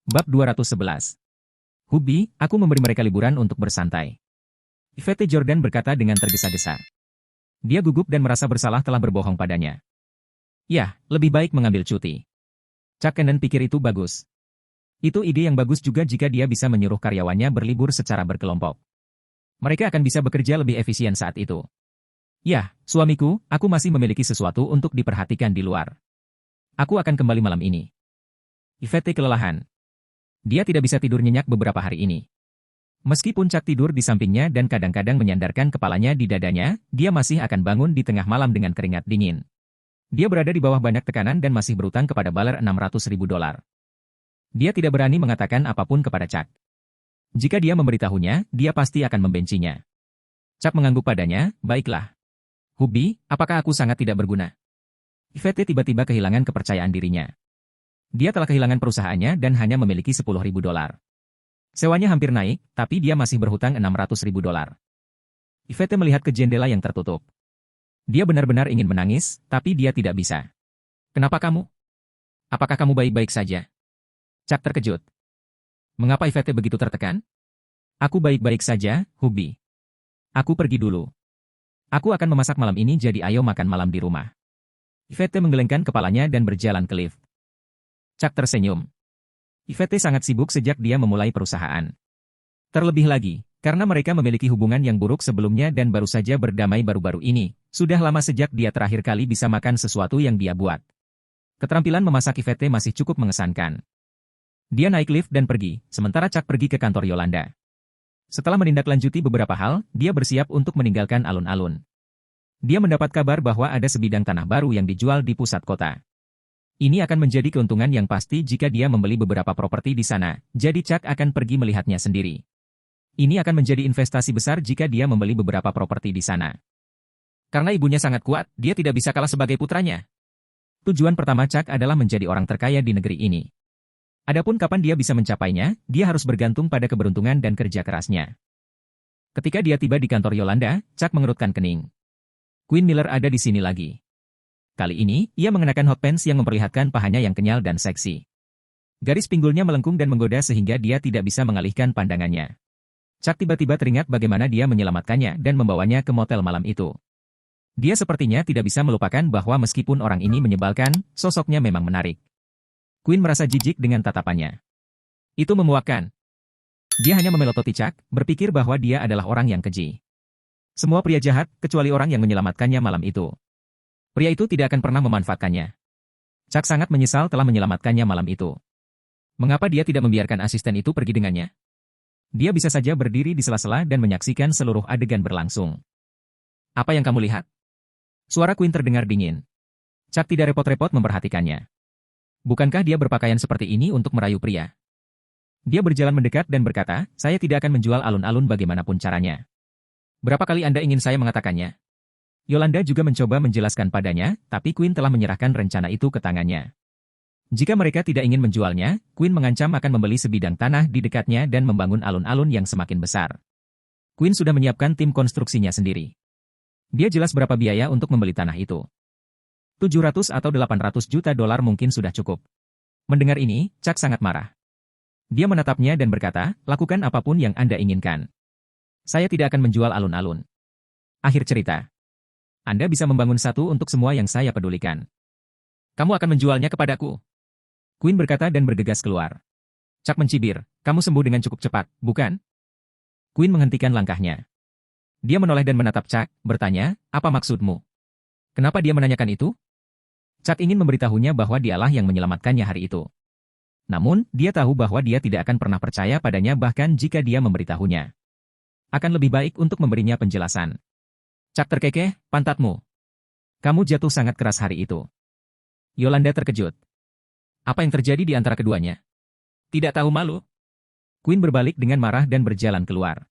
Bab 211. Hubby, aku memberi mereka liburan untuk bersantai. Yvette Jordan berkata dengan tergesa-gesa. Dia gugup dan merasa bersalah telah berbohong padanya. Yah, lebih baik mengambil cuti. Chuck Cannon pikir itu bagus. Itu ide yang bagus juga jika dia bisa menyuruh karyawannya berlibur secara berkelompok. Mereka akan bisa bekerja lebih efisien saat itu. Yah, suamiku, aku masih memiliki sesuatu untuk diperhatikan di luar. Aku akan kembali malam ini. Yvette kelelahan. Dia tidak bisa tidur nyenyak beberapa hari ini. Meskipun Chuck tidur di sampingnya dan kadang-kadang menyandarkan kepalanya di dadanya, dia masih akan bangun di tengah malam dengan keringat dingin. Dia berada di bawah banyak tekanan dan masih berutang kepada Baller $600.000. Dia tidak berani mengatakan apapun kepada Chuck. Jika dia memberitahunya, dia pasti akan membencinya. Chuck mengangguk padanya, baiklah. Hubby, apakah aku sangat tidak berguna? Yvette tiba-tiba kehilangan kepercayaan dirinya. Dia telah kehilangan perusahaannya dan hanya memiliki $10.000. Sewanya hampir naik, tapi dia masih berhutang $600.000. Yvette melihat ke jendela yang tertutup. Dia benar-benar ingin menangis, tapi dia tidak bisa. Kenapa kamu? Apakah kamu baik-baik saja? Chuck terkejut. Mengapa Yvette begitu tertekan? Aku baik-baik saja, Hubby. Aku pergi dulu. Aku akan memasak malam ini jadi ayo makan malam di rumah. Yvette menggelengkan kepalanya dan berjalan ke lift. Chuck tersenyum. Yvette sangat sibuk sejak dia memulai perusahaan. Terlebih lagi, karena mereka memiliki hubungan yang buruk sebelumnya dan baru saja berdamai baru-baru ini, sudah lama sejak dia terakhir kali bisa makan sesuatu yang dia buat. Keterampilan memasak Yvette masih cukup mengesankan. Dia naik lift dan pergi, sementara Chuck pergi ke kantor Yolanda. Setelah menindaklanjuti beberapa hal, dia bersiap untuk meninggalkan alun-alun. Dia mendapat kabar bahwa ada sebidang tanah baru yang dijual di pusat kota. Ini akan menjadi keuntungan yang pasti jika dia membeli beberapa properti di sana, jadi Chuck akan pergi melihatnya sendiri. Ini akan menjadi investasi besar jika dia membeli beberapa properti di sana. Karena ibunya sangat kuat, dia tidak bisa kalah sebagai putranya. Tujuan pertama Chuck adalah menjadi orang terkaya di negeri ini. Adapun kapan dia bisa mencapainya, dia harus bergantung pada keberuntungan dan kerja kerasnya. Ketika dia tiba di kantor Yolanda, Chuck mengerutkan kening. Quinn Miller ada di sini lagi. Kali ini, ia mengenakan hot pants yang memperlihatkan pahanya yang kenyal dan seksi. Garis pinggulnya melengkung dan menggoda sehingga dia tidak bisa mengalihkan pandangannya. Chuck tiba-tiba teringat bagaimana dia menyelamatkannya dan membawanya ke motel malam itu. Dia sepertinya tidak bisa melupakan bahwa meskipun orang ini menyebalkan, sosoknya memang menarik. Quinn merasa jijik dengan tatapannya. Itu memuakkan. Dia hanya memelototi Chuck, berpikir bahwa dia adalah orang yang keji. Semua pria jahat, kecuali orang yang menyelamatkannya malam itu. Pria itu tidak akan pernah memanfaatkannya. Chuck sangat menyesal telah menyelamatkannya malam itu. Mengapa dia tidak membiarkan asisten itu pergi dengannya? Dia bisa saja berdiri di sela-sela dan menyaksikan seluruh adegan berlangsung. Apa yang kamu lihat? Suara Quinn terdengar dingin. Chuck tidak repot-repot memperhatikannya. Bukankah dia berpakaian seperti ini untuk merayu pria? Dia berjalan mendekat dan berkata, saya tidak akan menjual alun-alun bagaimanapun caranya. Berapa kali Anda ingin saya mengatakannya? Yolanda juga mencoba menjelaskan padanya, tapi Quinn telah menyerahkan rencana itu ke tangannya. Jika mereka tidak ingin menjualnya, Quinn mengancam akan membeli sebidang tanah di dekatnya dan membangun alun-alun yang semakin besar. Quinn sudah menyiapkan tim konstruksinya sendiri. Dia jelas berapa biaya untuk membeli tanah itu. 700 atau 800 juta dolar mungkin sudah cukup. Mendengar ini, Chuck sangat marah. Dia menatapnya dan berkata, lakukan apapun yang Anda inginkan. Saya tidak akan menjual alun-alun. Akhir cerita. Anda bisa membangun satu untuk semua yang saya pedulikan. Kamu akan menjualnya kepadaku. Quinn berkata dan bergegas keluar. Chuck mencibir, kamu sembuh dengan cukup cepat, bukan? Quinn menghentikan langkahnya. Dia menoleh dan menatap Chuck, bertanya, apa maksudmu? Kenapa dia menanyakan itu? Chuck ingin memberitahunya bahwa dialah yang menyelamatkannya hari itu. Namun, dia tahu bahwa dia tidak akan pernah percaya padanya bahkan jika dia memberitahunya. Akan lebih baik untuk memberinya penjelasan. Chuck terkekeh, pantatmu. Kamu jatuh sangat keras hari itu. Yolanda terkejut. Apa yang terjadi di antara keduanya? Tidak tahu malu. Quinn berbalik dengan marah dan berjalan keluar.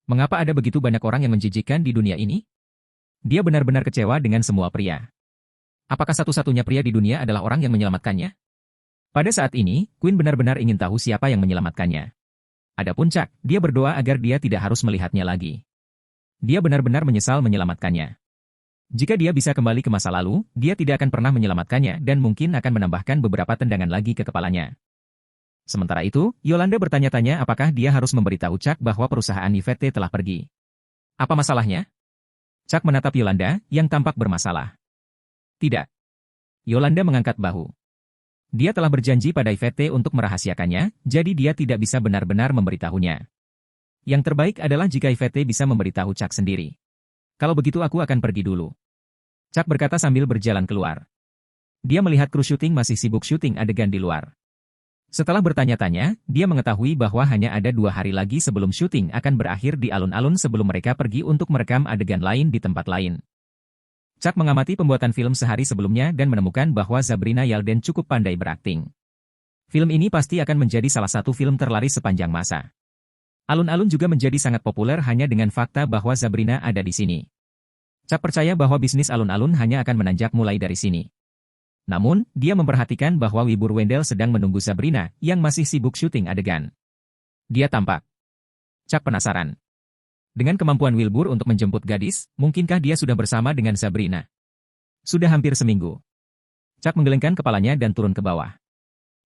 Mengapa ada begitu banyak orang yang menjijikkan di dunia ini? Dia benar-benar kecewa dengan semua pria. Apakah satu-satunya pria di dunia adalah orang yang menyelamatkannya? Pada saat ini, Quinn benar-benar ingin tahu siapa yang menyelamatkannya. Adapun Chuck, dia berdoa agar dia tidak harus melihatnya lagi. Dia benar-benar menyesal menyelamatkannya. Jika dia bisa kembali ke masa lalu, dia tidak akan pernah menyelamatkannya dan mungkin akan menambahkan beberapa tendangan lagi ke kepalanya. Sementara itu, Yolanda bertanya-tanya apakah dia harus memberitahu Chuck bahwa perusahaan Yvette telah pergi. Apa masalahnya? Chuck menatap Yolanda, yang tampak bermasalah. Tidak. Yolanda mengangkat bahu. Dia telah berjanji pada Yvette untuk merahasiakannya, jadi dia tidak bisa benar-benar memberitahunya. Yang terbaik adalah jika Yvette bisa memberitahu Chuck sendiri. Kalau begitu aku akan pergi dulu. Chuck berkata sambil berjalan keluar. Dia melihat kru syuting masih sibuk syuting adegan di luar. Setelah bertanya-tanya, dia mengetahui bahwa hanya ada 2 hari lagi sebelum syuting akan berakhir di alun-alun sebelum mereka pergi untuk merekam adegan lain di tempat lain. Chuck mengamati pembuatan film sehari sebelumnya dan menemukan bahwa Sabrina Yalden cukup pandai berakting. Film ini pasti akan menjadi salah satu film terlaris sepanjang masa. Alun-alun juga menjadi sangat populer hanya dengan fakta bahwa Sabrina ada di sini. Chuck percaya bahwa bisnis alun-alun hanya akan menanjak mulai dari sini. Namun, dia memperhatikan bahwa Wilbur Wendell sedang menunggu Sabrina, yang masih sibuk syuting adegan. Dia tampak. Chuck penasaran. Dengan kemampuan Wilbur untuk menjemput gadis, mungkinkah dia sudah bersama dengan Sabrina? Sudah hampir seminggu. Chuck menggelengkan kepalanya dan turun ke bawah.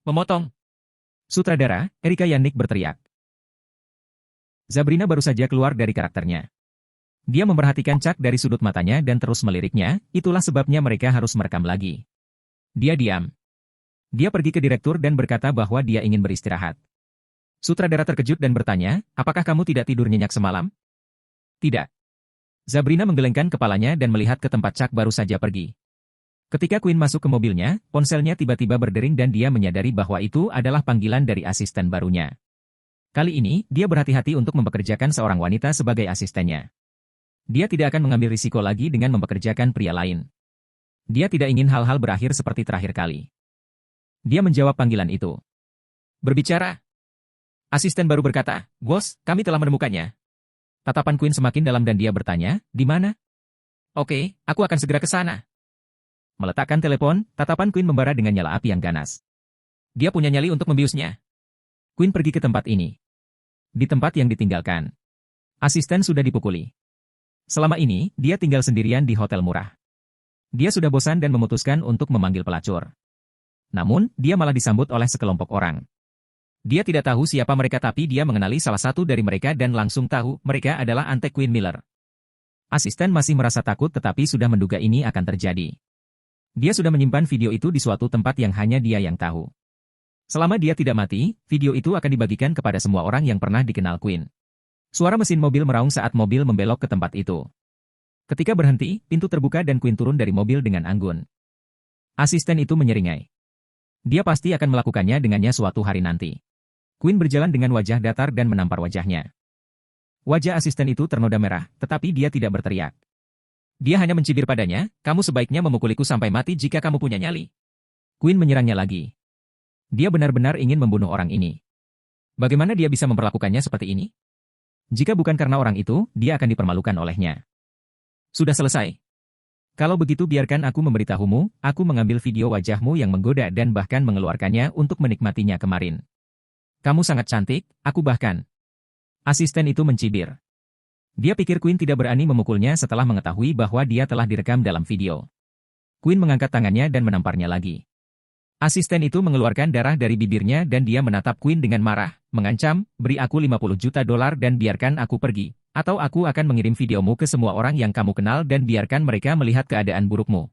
Memotong. Sutradara, Erika Yannick berteriak. Sabrina baru saja keluar dari karakternya. Dia memperhatikan Chuck dari sudut matanya dan terus meliriknya, itulah sebabnya mereka harus merekam lagi. Dia diam. Dia pergi ke direktur dan berkata bahwa dia ingin beristirahat. Sutradara terkejut dan bertanya, apakah kamu tidak tidur nyenyak semalam? Tidak. Sabrina menggelengkan kepalanya dan melihat ke tempat Chuck baru saja pergi. Ketika Quinn masuk ke mobilnya, ponselnya tiba-tiba berdering dan dia menyadari bahwa itu adalah panggilan dari asisten barunya. Kali ini, dia berhati-hati untuk mempekerjakan seorang wanita sebagai asistennya. Dia tidak akan mengambil risiko lagi dengan mempekerjakan pria lain. Dia tidak ingin hal-hal berakhir seperti terakhir kali. Dia menjawab panggilan itu. Berbicara. Asisten baru berkata, Bos, kami telah menemukannya. Tatapan Quinn semakin dalam dan dia bertanya, di mana? Oke, aku akan segera ke sana. Meletakkan telepon, tatapan Quinn membara dengan nyala api yang ganas. Dia punya nyali untuk membiusnya. Quinn pergi ke tempat ini. Di tempat yang ditinggalkan. Asisten sudah dipukuli. Selama ini, dia tinggal sendirian di hotel murah. Dia sudah bosan dan memutuskan untuk memanggil pelacur. Namun, dia malah disambut oleh sekelompok orang. Dia tidak tahu siapa mereka tapi dia mengenali salah satu dari mereka dan langsung tahu mereka adalah Ante Quinn Miller. Asisten masih merasa takut tetapi sudah menduga ini akan terjadi. Dia sudah menyimpan video itu di suatu tempat yang hanya dia yang tahu. Selama dia tidak mati, video itu akan dibagikan kepada semua orang yang pernah dikenal Quinn. Suara mesin mobil meraung saat mobil membelok ke tempat itu. Ketika berhenti, pintu terbuka dan Quinn turun dari mobil dengan anggun. Asisten itu menyeringai. Dia pasti akan melakukannya dengannya suatu hari nanti. Quinn berjalan dengan wajah datar dan menampar wajahnya. Wajah asisten itu ternoda merah, tetapi dia tidak berteriak. Dia hanya mencibir padanya, kamu sebaiknya memukuliku sampai mati jika kamu punya nyali. Quinn menyerangnya lagi. Dia benar-benar ingin membunuh orang ini. Bagaimana dia bisa memperlakukannya seperti ini? Jika bukan karena orang itu, dia akan dipermalukan olehnya. Sudah selesai. Kalau begitu biarkan aku memberitahumu, aku mengambil video wajahmu yang menggoda dan bahkan mengeluarkannya untuk menikmatinya kemarin. Kamu sangat cantik, aku bahkan. Asisten itu mencibir. Dia pikir Quinn tidak berani memukulnya setelah mengetahui bahwa dia telah direkam dalam video. Quinn mengangkat tangannya dan menamparnya lagi. Asisten itu mengeluarkan darah dari bibirnya dan dia menatap Quinn dengan marah, mengancam, beri aku $50 juta dan biarkan aku pergi. Atau aku akan mengirim videomu ke semua orang yang kamu kenal dan biarkan mereka melihat keadaan burukmu.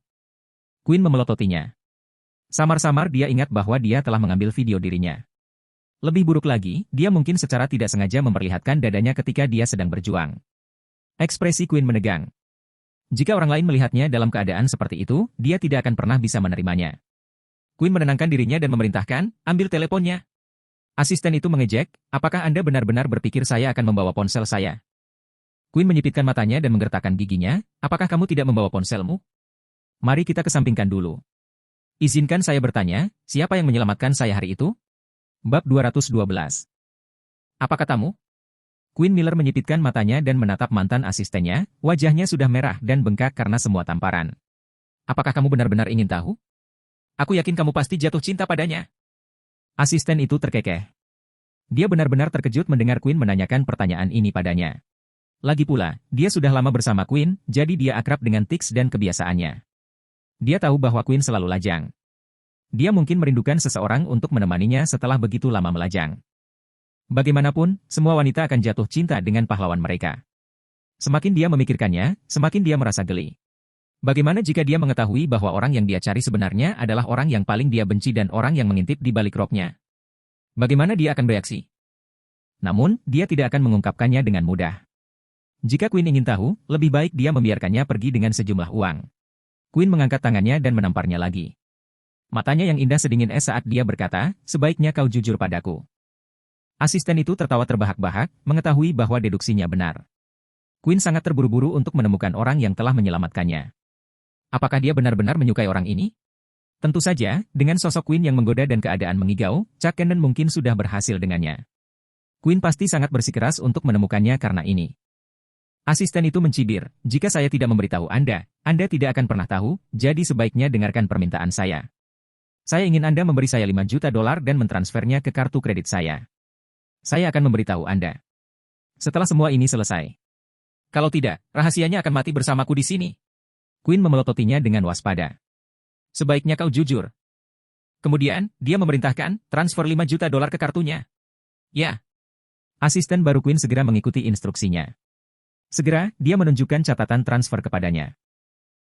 Quinn memelototinya. Samar-samar dia ingat bahwa dia telah mengambil video dirinya. Lebih buruk lagi, dia mungkin secara tidak sengaja memperlihatkan dadanya ketika dia sedang berjuang. Ekspresi Quinn menegang. Jika orang lain melihatnya dalam keadaan seperti itu, dia tidak akan pernah bisa menerimanya. Quinn menenangkan dirinya dan memerintahkan, ambil teleponnya. Asisten itu mengejek, apakah Anda benar-benar berpikir saya akan membawa ponsel saya? Quinn menyipitkan matanya dan menggertakkan giginya, apakah kamu tidak membawa ponselmu? Mari kita kesampingkan dulu. Izinkan saya bertanya, siapa yang menyelamatkan saya hari itu? Bab 212. Apa katamu? Quinn Miller menyipitkan matanya dan menatap mantan asistennya, wajahnya sudah merah dan bengkak karena semua tamparan. Apakah kamu benar-benar ingin tahu? Aku yakin kamu pasti jatuh cinta padanya. Asisten itu terkekeh. Dia benar-benar terkejut mendengar Quinn menanyakan pertanyaan ini padanya. Lagi pula, dia sudah lama bersama Quinn, jadi dia akrab dengan tics dan kebiasaannya. Dia tahu bahwa Quinn selalu lajang. Dia mungkin merindukan seseorang untuk menemaninya setelah begitu lama melajang. Bagaimanapun, semua wanita akan jatuh cinta dengan pahlawan mereka. Semakin dia memikirkannya, semakin dia merasa geli. Bagaimana jika dia mengetahui bahwa orang yang dia cari sebenarnya adalah orang yang paling dia benci dan orang yang mengintip di balik roknya? Bagaimana dia akan bereaksi? Namun, dia tidak akan mengungkapkannya dengan mudah. Jika Queen ingin tahu, lebih baik dia membiarkannya pergi dengan sejumlah uang. Queen mengangkat tangannya dan menamparnya lagi. Matanya yang indah sedingin es saat dia berkata, sebaiknya kau jujur padaku. Asisten itu tertawa terbahak-bahak, mengetahui bahwa deduksinya benar. Queen sangat terburu-buru untuk menemukan orang yang telah menyelamatkannya. Apakah dia benar-benar menyukai orang ini? Tentu saja, dengan sosok Queen yang menggoda dan keadaan mengigau, Chuck Cannon mungkin sudah berhasil dengannya. Queen pasti sangat bersikeras untuk menemukannya karena ini. Asisten itu mencibir, jika saya tidak memberitahu Anda tidak akan pernah tahu, jadi sebaiknya dengarkan permintaan saya. Saya ingin Anda memberi saya $5 juta dan mentransfernya ke kartu kredit saya. Saya akan memberitahu Anda setelah semua ini selesai. Kalau tidak, rahasianya akan mati bersamaku di sini. Queen memelototinya dengan waspada. Sebaiknya kau jujur. Kemudian, dia memerintahkan, transfer $5 juta ke kartunya. Ya. Asisten baru Queen segera mengikuti instruksinya. Segera, dia menunjukkan catatan transfer kepadanya.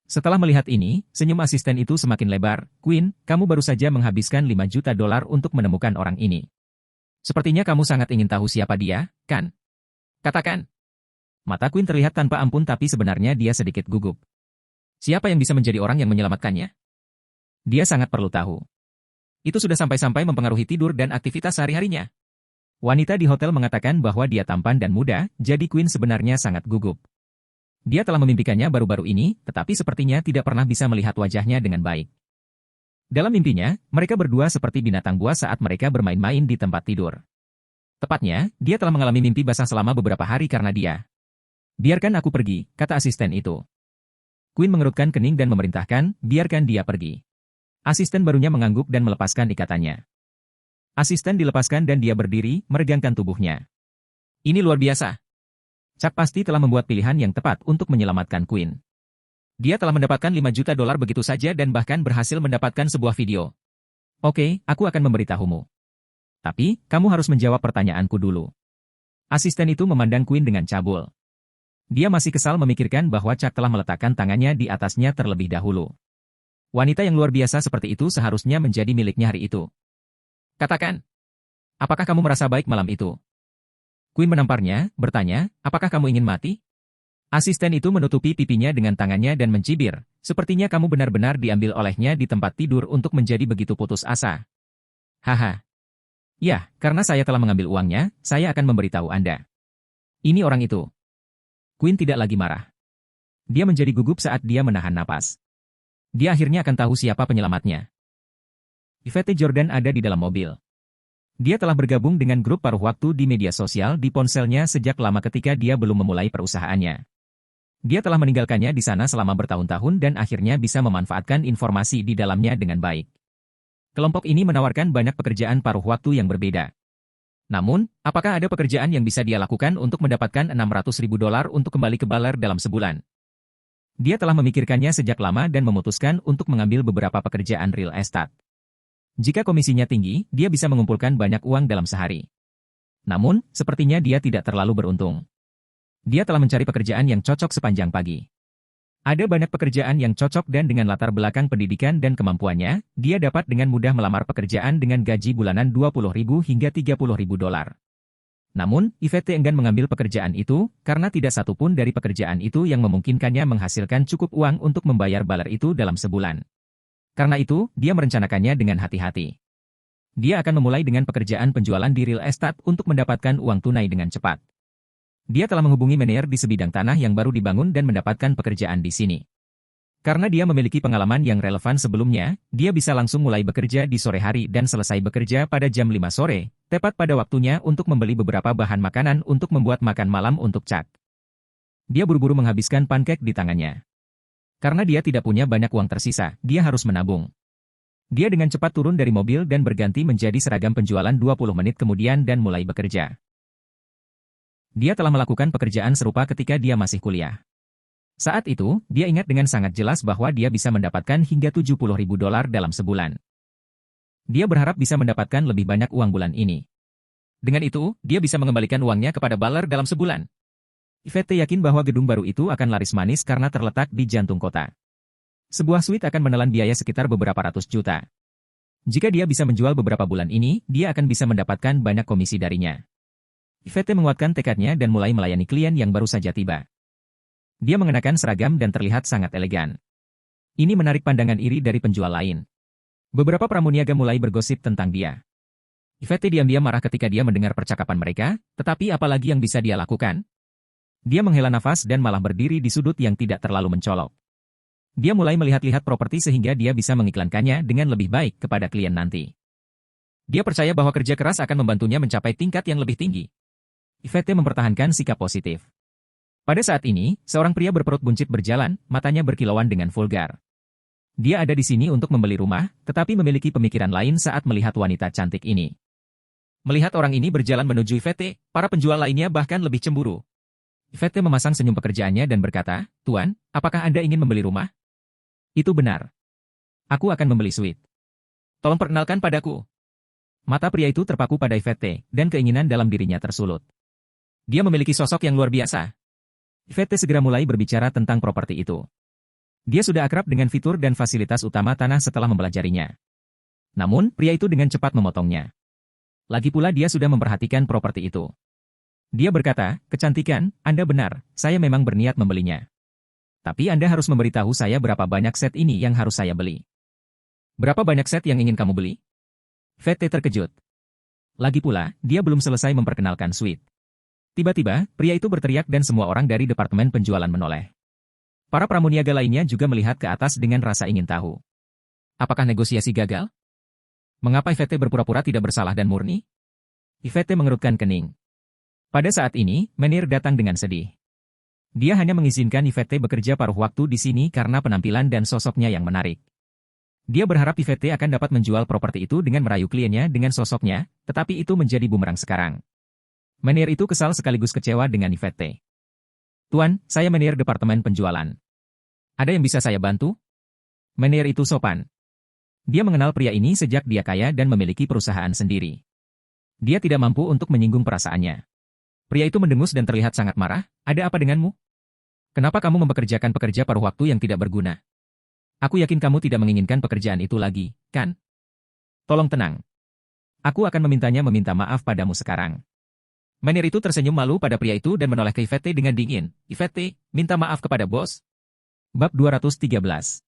Setelah melihat ini, senyum asisten itu semakin lebar. Queen, kamu baru saja menghabiskan $5 juta untuk menemukan orang ini. Sepertinya kamu sangat ingin tahu siapa dia, kan? Katakan. Mata Queen terlihat tanpa ampun tapi sebenarnya dia sedikit gugup. Siapa yang bisa menjadi orang yang menyelamatkannya? Dia sangat perlu tahu. Itu sudah sampai-sampai mempengaruhi tidur dan aktivitas sehari-harinya. Wanita di hotel mengatakan bahwa dia tampan dan muda, jadi Queen sebenarnya sangat gugup. Dia telah memimpikannya baru-baru ini, tetapi sepertinya tidak pernah bisa melihat wajahnya dengan baik. Dalam mimpinya, mereka berdua seperti binatang buas saat mereka bermain-main di tempat tidur. Tepatnya, dia telah mengalami mimpi basah selama beberapa hari karena dia. Biarkan aku pergi, kata asisten itu. Queen mengerutkan kening dan memerintahkan, biarkan dia pergi. Asisten barunya mengangguk dan melepaskan ikatannya. Asisten dilepaskan dan dia berdiri, meregangkan tubuhnya. Ini luar biasa. Chuck pasti telah membuat pilihan yang tepat untuk menyelamatkan Queen. Dia telah mendapatkan $5 juta begitu saja dan bahkan berhasil mendapatkan sebuah video. Oke, aku akan memberitahumu. Tapi, kamu harus menjawab pertanyaanku dulu. Asisten itu memandang Queen dengan cabul. Dia masih kesal memikirkan bahwa Chuck telah meletakkan tangannya di atasnya terlebih dahulu. Wanita yang luar biasa seperti itu seharusnya menjadi miliknya hari itu. Katakan, apakah kamu merasa baik malam itu? Queen menamparnya, bertanya, apakah kamu ingin mati? Asisten itu menutupi pipinya dengan tangannya dan mencibir, sepertinya kamu benar-benar diambil olehnya di tempat tidur untuk menjadi begitu putus asa. Haha. Ya, karena saya telah mengambil uangnya, saya akan memberitahu Anda. Ini orang itu. Queen tidak lagi marah. Dia menjadi gugup saat dia menahan napas. Dia akhirnya akan tahu siapa penyelamatnya. Yvette Jordan ada di dalam mobil. Dia telah bergabung dengan grup paruh waktu di media sosial di ponselnya sejak lama ketika dia belum memulai perusahaannya. Dia telah meninggalkannya di sana selama bertahun-tahun dan akhirnya bisa memanfaatkan informasi di dalamnya dengan baik. Kelompok ini menawarkan banyak pekerjaan paruh waktu yang berbeda. Namun, apakah ada pekerjaan yang bisa dia lakukan untuk mendapatkan $600.000 untuk kembali ke Baler dalam sebulan? Dia telah memikirkannya sejak lama dan memutuskan untuk mengambil beberapa pekerjaan real estate. Jika komisinya tinggi, dia bisa mengumpulkan banyak uang dalam sehari. Namun, sepertinya dia tidak terlalu beruntung. Dia telah mencari pekerjaan yang cocok sepanjang pagi. Ada banyak pekerjaan yang cocok dan dengan latar belakang pendidikan dan kemampuannya, dia dapat dengan mudah melamar pekerjaan dengan gaji bulanan $20.000 hingga $30.000. Namun, Yvette enggan mengambil pekerjaan itu, karena tidak satu pun dari pekerjaan itu yang memungkinkannya menghasilkan cukup uang untuk membayar baler itu dalam sebulan. Karena itu, dia merencanakannya dengan hati-hati. Dia akan memulai dengan pekerjaan penjualan di real estate untuk mendapatkan uang tunai dengan cepat. Dia telah menghubungi manajer di sebidang tanah yang baru dibangun dan mendapatkan pekerjaan di sini. Karena dia memiliki pengalaman yang relevan sebelumnya, dia bisa langsung mulai bekerja di sore hari dan selesai bekerja pada jam 5 sore, tepat pada waktunya untuk membeli beberapa bahan makanan untuk membuat makan malam untuk Chuck. Dia buru-buru menghabiskan pancake di tangannya. Karena dia tidak punya banyak uang tersisa, dia harus menabung. Dia dengan cepat turun dari mobil dan berganti menjadi seragam penjualan 20 menit kemudian dan mulai bekerja. Dia telah melakukan pekerjaan serupa ketika dia masih kuliah. Saat itu, dia ingat dengan sangat jelas bahwa dia bisa mendapatkan hingga $70.000 dalam sebulan. Dia berharap bisa mendapatkan lebih banyak uang bulan ini. Dengan itu, dia bisa mengembalikan uangnya kepada Baller dalam sebulan. Yvette yakin bahwa gedung baru itu akan laris manis karena terletak di jantung kota. Sebuah suite akan menelan biaya sekitar beberapa ratus juta. Jika dia bisa menjual beberapa bulan ini, dia akan bisa mendapatkan banyak komisi darinya. Yvette menguatkan tekadnya dan mulai melayani klien yang baru saja tiba. Dia mengenakan seragam dan terlihat sangat elegan. Ini menarik pandangan iri dari penjual lain. Beberapa pramuniaga mulai bergosip tentang dia. Yvette diam-diam marah ketika dia mendengar percakapan mereka, tetapi apalagi yang bisa dia lakukan? Dia menghela nafas dan malah berdiri di sudut yang tidak terlalu mencolok. Dia mulai melihat-lihat properti sehingga dia bisa mengiklankannya dengan lebih baik kepada klien nanti. Dia percaya bahwa kerja keras akan membantunya mencapai tingkat yang lebih tinggi. Yvette mempertahankan sikap positif. Pada saat ini, seorang pria berperut buncit berjalan, matanya berkilauan dengan vulgar. Dia ada di sini untuk membeli rumah, tetapi memiliki pemikiran lain saat melihat wanita cantik ini. Melihat orang ini berjalan menuju Yvette, para penjual lainnya bahkan lebih cemburu. Yvette memasang senyum pekerjaannya dan berkata, "Tuan, apakah Anda ingin membeli rumah?" "Itu benar. Aku akan membeli suite. Tolong perkenalkan padaku." Mata pria itu terpaku pada Yvette, dan keinginan dalam dirinya tersulut. Dia memiliki sosok yang luar biasa. Yvette segera mulai berbicara tentang properti itu. Dia sudah akrab dengan fitur dan fasilitas utama tanah setelah mempelajarinya. Namun, pria itu dengan cepat memotongnya. Lagi pula dia sudah memperhatikan properti itu. Dia berkata, "Kecantikan, Anda benar, saya memang berniat membelinya. Tapi Anda harus memberitahu saya berapa banyak set ini yang harus saya beli." "Berapa banyak set yang ingin kamu beli?" Yvette terkejut. Lagi pula, dia belum selesai memperkenalkan suite. Tiba-tiba, pria itu berteriak dan semua orang dari departemen penjualan menoleh. Para pramuniaga lainnya juga melihat ke atas dengan rasa ingin tahu. Apakah negosiasi gagal? Mengapa Yvette berpura-pura tidak bersalah dan murni? Yvette mengerutkan kening. Pada saat ini, Menir datang dengan sedih. Dia hanya mengizinkan Yvette bekerja paruh waktu di sini karena penampilan dan sosoknya yang menarik. Dia berharap Yvette akan dapat menjual properti itu dengan merayu kliennya dengan sosoknya, tetapi itu menjadi bumerang sekarang. Menir itu kesal sekaligus kecewa dengan Yvette. "Tuan, saya Menir Departemen Penjualan. Ada yang bisa saya bantu?" Menir itu sopan. Dia mengenal pria ini sejak dia kaya dan memiliki perusahaan sendiri. Dia tidak mampu untuk menyinggung perasaannya. Pria itu mendengus dan terlihat sangat marah. "Ada apa denganmu? Kenapa kamu mempekerjakan pekerja paruh waktu yang tidak berguna? Aku yakin kamu tidak menginginkan pekerjaan itu lagi, kan? Tolong tenang. Aku akan memintanya meminta maaf padamu sekarang." Menir itu tersenyum malu pada pria itu dan menoleh ke Yvette dengan dingin. "Yvette, minta maaf kepada bos?" Bab 213.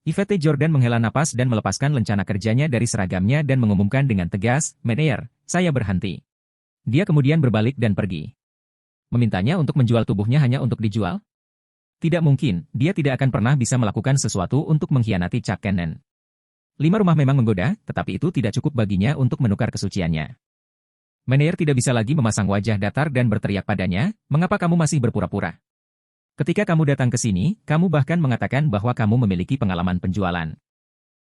Yvette Jordan menghela napas dan melepaskan lencana kerjanya dari seragamnya dan mengumumkan dengan tegas, "Menir, saya berhenti." Dia kemudian berbalik dan pergi. Memintanya untuk menjual tubuhnya hanya untuk dijual? Tidak mungkin, dia tidak akan pernah bisa melakukan sesuatu untuk mengkhianati Chuck Cannon. 5 rumah memang menggoda, tetapi itu tidak cukup baginya untuk menukar kesuciannya. Menir tidak bisa lagi memasang wajah datar dan berteriak padanya, "Mengapa kamu masih berpura-pura? Ketika kamu datang ke sini, kamu bahkan mengatakan bahwa kamu memiliki pengalaman penjualan.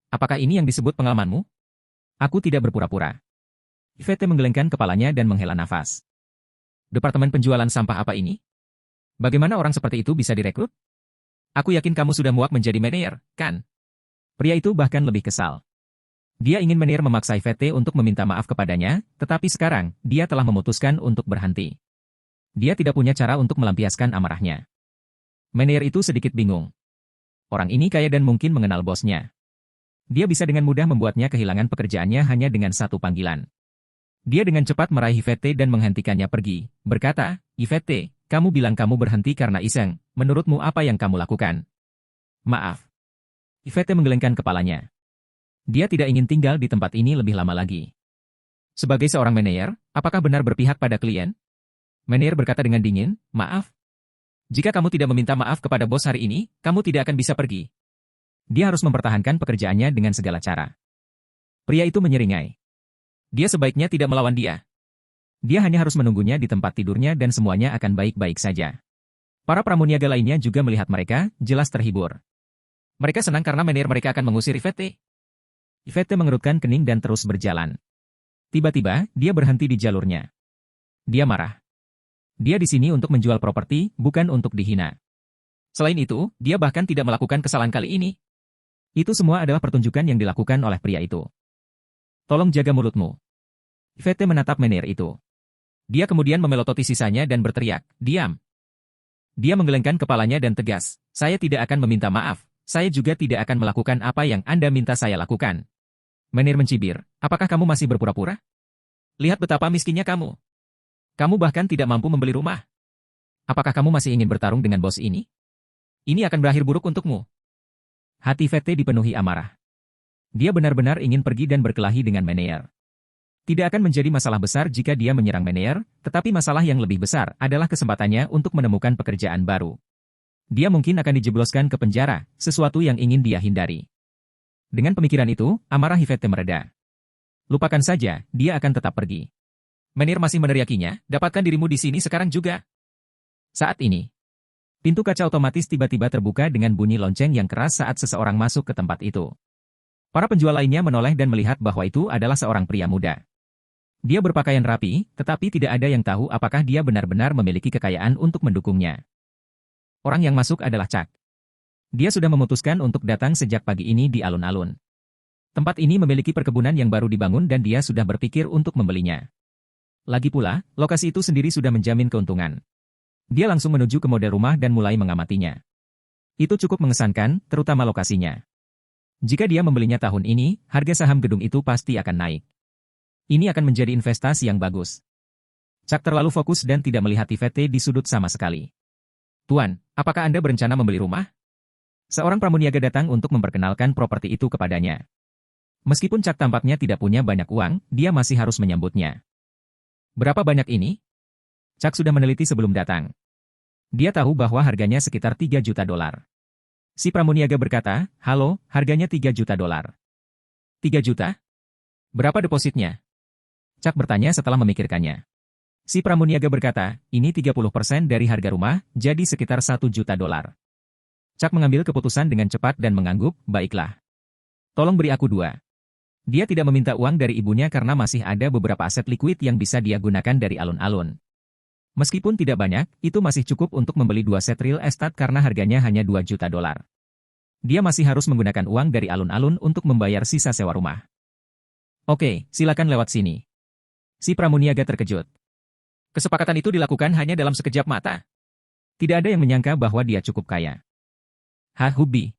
Apakah ini yang disebut pengalamanmu?" "Aku tidak berpura-pura." Yvette menggelengkan kepalanya dan menghela nafas. "Departemen penjualan sampah apa ini? Bagaimana orang seperti itu bisa direkrut? Aku yakin kamu sudah muak menjadi manajer, kan?" Pria itu bahkan lebih kesal. Dia ingin Menir memaksa Yvette untuk meminta maaf kepadanya, tetapi sekarang, dia telah memutuskan untuk berhenti. Dia tidak punya cara untuk melampiaskan amarahnya. Menir itu sedikit bingung. Orang ini kaya dan mungkin mengenal bosnya. Dia bisa dengan mudah membuatnya kehilangan pekerjaannya hanya dengan satu panggilan. Dia dengan cepat meraih Yvette dan menghentikannya pergi, berkata, "Yvette, kamu bilang kamu berhenti karena iseng, menurutmu apa yang kamu lakukan?" "Maaf." Yvette menggelengkan kepalanya. Dia tidak ingin tinggal di tempat ini lebih lama lagi. Sebagai seorang manajer, apakah benar berpihak pada klien? Menir berkata dengan dingin, "Maaf. Jika kamu tidak meminta maaf kepada bos hari ini, kamu tidak akan bisa pergi." Dia harus mempertahankan pekerjaannya dengan segala cara. Pria itu menyeringai. Dia sebaiknya tidak melawan dia. Dia hanya harus menunggunya di tempat tidurnya dan semuanya akan baik-baik saja. Para pramuniaga lainnya juga melihat mereka, jelas terhibur. Mereka senang karena menir mereka akan mengusir Yvette. Yvette mengerutkan kening dan terus berjalan. Tiba-tiba, dia berhenti di jalurnya. Dia marah. Dia di sini untuk menjual properti, bukan untuk dihina. Selain itu, dia bahkan tidak melakukan kesalahan kali ini. Itu semua adalah pertunjukan yang dilakukan oleh pria itu. Tolong jaga mulutmu. Yvette menatap menir itu. Dia kemudian memelototi sisanya dan berteriak, diam. Dia menggelengkan kepalanya dan tegas, saya tidak akan meminta maaf, saya juga tidak akan melakukan apa yang Anda minta saya lakukan. Menir mencibir, apakah kamu masih berpura-pura? Lihat betapa miskinnya kamu. Kamu bahkan tidak mampu membeli rumah. Apakah kamu masih ingin bertarung dengan bos ini? Ini akan berakhir buruk untukmu. Hati Yvette dipenuhi amarah. Dia benar-benar ingin pergi dan berkelahi dengan Menier. Tidak akan menjadi masalah besar jika dia menyerang Menier, tetapi masalah yang lebih besar adalah kesempatannya untuk menemukan pekerjaan baru. Dia mungkin akan dijebloskan ke penjara, sesuatu yang ingin dia hindari. Dengan pemikiran itu, amarah Yvette mereda. Lupakan saja, dia akan tetap pergi. Menier masih meneriakinya, dapatkan dirimu di sini sekarang juga. Saat ini, pintu kaca otomatis tiba-tiba terbuka dengan bunyi lonceng yang keras saat seseorang masuk ke tempat itu. Para penjual lainnya menoleh dan melihat bahwa itu adalah seorang pria muda. Dia berpakaian rapi, tetapi tidak ada yang tahu apakah dia benar-benar memiliki kekayaan untuk mendukungnya. Orang yang masuk adalah Chuck. Dia sudah memutuskan untuk datang sejak pagi ini di alun-alun. Tempat ini memiliki perkebunan yang baru dibangun dan dia sudah berpikir untuk membelinya. Lagi pula, lokasi itu sendiri sudah menjamin keuntungan. Dia langsung menuju ke model rumah dan mulai mengamatinya. Itu cukup mengesankan, terutama lokasinya. Jika dia membelinya tahun ini, harga saham gedung itu pasti akan naik. Ini akan menjadi investasi yang bagus. Chuck terlalu fokus dan tidak melihat Yvette di sudut sama sekali. Tuan, apakah Anda berencana membeli rumah? Seorang pramuniaga datang untuk memperkenalkan properti itu kepadanya. Meskipun Chuck tampaknya tidak punya banyak uang, dia masih harus menyambutnya. Berapa banyak ini? Chuck sudah meneliti sebelum datang. Dia tahu bahwa harganya sekitar 3 juta dolar. Si pramuniaga berkata, halo, harganya 3 juta dolar. 3 juta? Berapa depositnya? Chuck bertanya setelah memikirkannya. Si pramuniaga berkata, ini 30% dari harga rumah, jadi sekitar 1 juta dolar. Chuck mengambil keputusan dengan cepat dan mengangguk, baiklah. Tolong beri aku 2. Dia tidak meminta uang dari ibunya karena masih ada beberapa aset likuid yang bisa dia gunakan dari alun-alun. Meskipun tidak banyak, itu masih cukup untuk membeli 2 set real estate karena harganya hanya 2 juta dolar. Dia masih harus menggunakan uang dari alun-alun untuk membayar sisa sewa rumah. Oke, silakan lewat sini. Si pramuniaga terkejut. Kesepakatan itu dilakukan hanya dalam sekejap mata. Tidak ada yang menyangka bahwa dia cukup kaya. Hubby.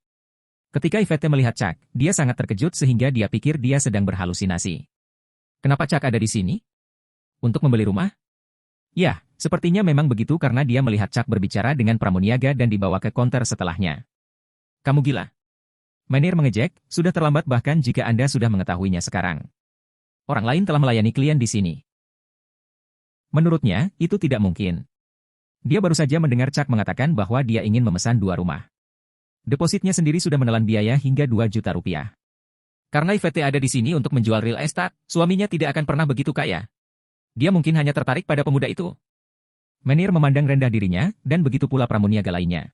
Ketika Yvette melihat Chuck, dia sangat terkejut sehingga dia pikir dia sedang berhalusinasi. Kenapa Chuck ada di sini? Untuk membeli rumah? Ya, sepertinya memang begitu karena dia melihat Chuck berbicara dengan pramuniaga dan dibawa ke konter setelahnya. Kamu gila. Menier mengejek, sudah terlambat bahkan jika Anda sudah mengetahuinya sekarang. Orang lain telah melayani klien di sini. Menurutnya, itu tidak mungkin. Dia baru saja mendengar Chuck mengatakan bahwa dia ingin memesan 2 rumah. Depositnya sendiri sudah menelan biaya hingga 2 juta rupiah. Karena Yvette ada di sini untuk menjual real estate, suaminya tidak akan pernah begitu kaya. Dia mungkin hanya tertarik pada pemuda itu. Menier memandang rendah dirinya, dan begitu pula pramuniaga lainnya.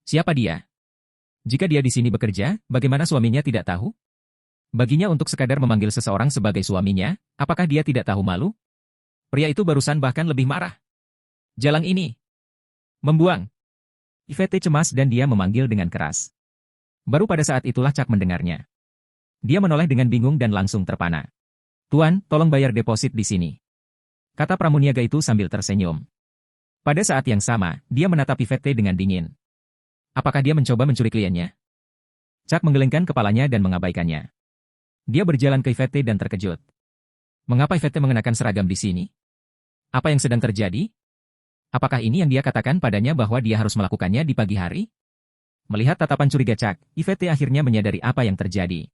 Siapa dia? Jika dia di sini bekerja, bagaimana suaminya tidak tahu? Baginya untuk sekadar memanggil seseorang sebagai suaminya, apakah dia tidak tahu malu? Pria itu barusan bahkan lebih marah. Jalan ini. Membuang. Yvette cemas dan dia memanggil dengan keras. Baru pada saat itulah Chuck mendengarnya. Dia menoleh dengan bingung dan langsung terpana. Tuan, tolong bayar deposit di sini. Kata pramuniaga itu sambil tersenyum. Pada saat yang sama, dia menatap Yvette dengan dingin. Apakah dia mencoba mencuri kliennya? Chuck menggelengkan kepalanya dan mengabaikannya. Dia berjalan ke Yvette dan terkejut. Mengapa Yvette mengenakan seragam di sini? Apa yang sedang terjadi? Apakah ini yang dia katakan padanya bahwa dia harus melakukannya di pagi hari? Melihat tatapan curiga Chuck, Yvette akhirnya menyadari apa yang terjadi.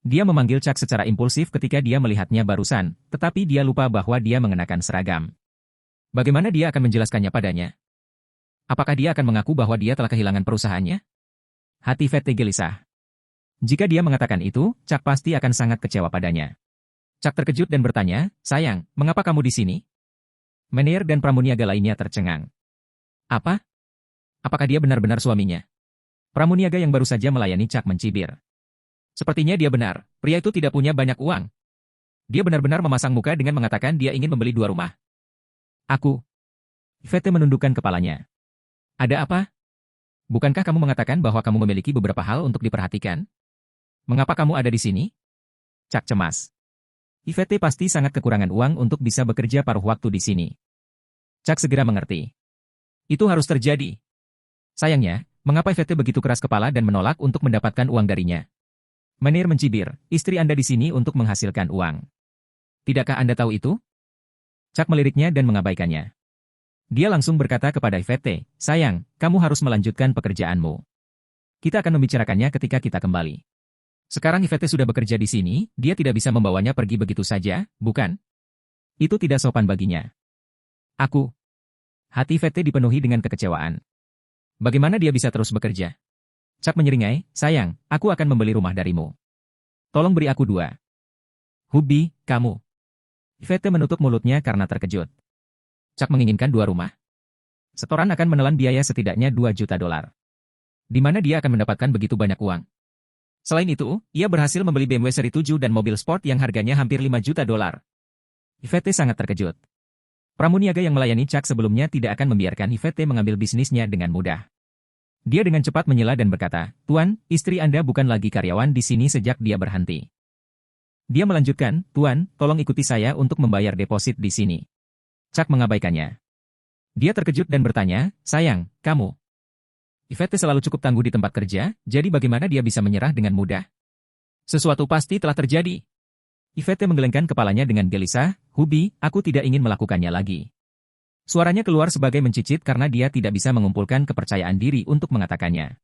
Dia memanggil Chuck secara impulsif ketika dia melihatnya barusan, tetapi dia lupa bahwa dia mengenakan seragam. Bagaimana dia akan menjelaskannya padanya? Apakah dia akan mengaku bahwa dia telah kehilangan perusahaannya? Hati Yvette gelisah. Jika dia mengatakan itu, Chuck pasti akan sangat kecewa padanya. Chuck terkejut dan bertanya, sayang, mengapa kamu di sini? Menier dan pramuniaga lainnya tercengang. Apa? Apakah dia benar-benar suaminya? Pramuniaga yang baru saja melayani Chuck mencibir. Sepertinya dia benar, pria itu tidak punya banyak uang. Dia benar-benar memasang muka dengan mengatakan dia ingin membeli 2 rumah. Aku. Yvette menundukkan kepalanya. Ada apa? Bukankah kamu mengatakan bahwa kamu memiliki beberapa hal untuk diperhatikan? Mengapa kamu ada di sini? Chuck cemas. Yvette pasti sangat kekurangan uang untuk bisa bekerja paruh waktu di sini. Chuck segera mengerti. Itu harus terjadi. Sayangnya, mengapa Yvette begitu keras kepala dan menolak untuk mendapatkan uang darinya? Menir mencibir, istri Anda di sini untuk menghasilkan uang. Tidakkah Anda tahu itu? Chuck meliriknya dan mengabaikannya. Dia langsung berkata kepada Yvette, sayang, kamu harus melanjutkan pekerjaanmu. Kita akan membicarakannya ketika kita kembali. Sekarang Yvette sudah bekerja di sini, dia tidak bisa membawanya pergi begitu saja, bukan? Itu tidak sopan baginya. Aku. Hati Yvette dipenuhi dengan kekecewaan. Bagaimana dia bisa terus bekerja? Chuck menyeringai, sayang, aku akan membeli rumah darimu. Tolong beri aku 2. Hubby, kamu. Yvette menutup mulutnya karena terkejut. Chuck menginginkan 2 rumah. Setoran akan menelan biaya setidaknya $2 juta. Di mana dia akan mendapatkan begitu banyak uang? Selain itu, ia berhasil membeli BMW seri 7 dan mobil sport yang harganya hampir $5 juta. Yvette sangat terkejut. Pramuniaga yang melayani Chuck sebelumnya tidak akan membiarkan Yvette mengambil bisnisnya dengan mudah. Dia dengan cepat menyela dan berkata, Tuan, istri Anda bukan lagi karyawan di sini sejak dia berhenti. Dia melanjutkan, Tuan, tolong ikuti saya untuk membayar deposit di sini. Chuck mengabaikannya. Dia terkejut dan bertanya, sayang, kamu. Yvette selalu cukup tangguh di tempat kerja, jadi bagaimana dia bisa menyerah dengan mudah? Sesuatu pasti telah terjadi. Yvette menggelengkan kepalanya dengan gelisah, Hubby, aku tidak ingin melakukannya lagi. Suaranya keluar sebagai mencicit karena dia tidak bisa mengumpulkan kepercayaan diri untuk mengatakannya.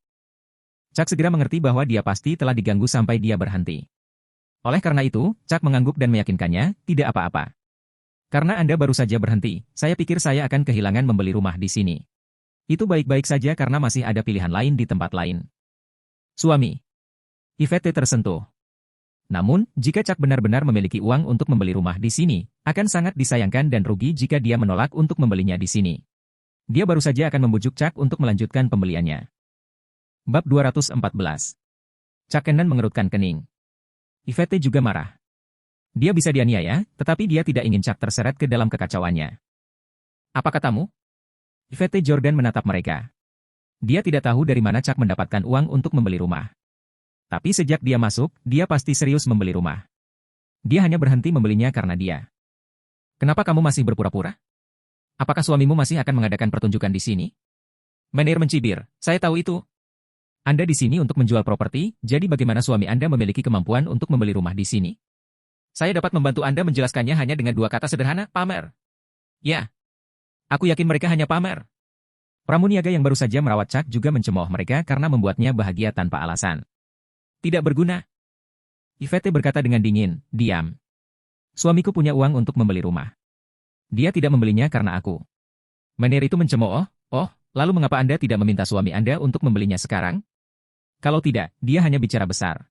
Chuck segera mengerti bahwa dia pasti telah diganggu sampai dia berhenti. Oleh karena itu, Chuck mengangguk dan meyakinkannya, tidak apa-apa. Karena Anda baru saja berhenti, saya pikir saya akan kehilangan membeli rumah di sini. Itu baik-baik saja karena masih ada pilihan lain di tempat lain. Suami. Yvette tersentuh. Namun, jika Chuck benar-benar memiliki uang untuk membeli rumah di sini, akan sangat disayangkan dan rugi jika dia menolak untuk membelinya di sini. Dia baru saja akan membujuk Chuck untuk melanjutkan pembeliannya. Bab 214. Chuck Cannon mengerutkan kening. Yvette juga marah. Dia bisa dianiaya, tetapi dia tidak ingin Chuck terseret ke dalam kekacauannya. Apa katamu? Yvette Jordan menatap mereka. Dia tidak tahu dari mana Chuck mendapatkan uang untuk membeli rumah. Tapi sejak dia masuk, dia pasti serius membeli rumah. Dia hanya berhenti membelinya karena dia. Kenapa kamu masih berpura-pura? Apakah suamimu masih akan mengadakan pertunjukan di sini? Menir mencibir, saya tahu itu. Anda di sini untuk menjual properti, jadi bagaimana suami Anda memiliki kemampuan untuk membeli rumah di sini? Saya dapat membantu Anda menjelaskannya hanya dengan 2 kata sederhana, pamer. Ya. Aku yakin mereka hanya pamer. Pramuniaga yang baru saja merawat Chuck juga mencemooh mereka karena membuatnya bahagia tanpa alasan. Tidak berguna. Yvette berkata dengan dingin, diam. Suamiku punya uang untuk membeli rumah. Dia tidak membelinya karena aku. Menir itu mencemooh, oh, lalu mengapa Anda tidak meminta suami Anda untuk membelinya sekarang? Kalau tidak, dia hanya bicara besar.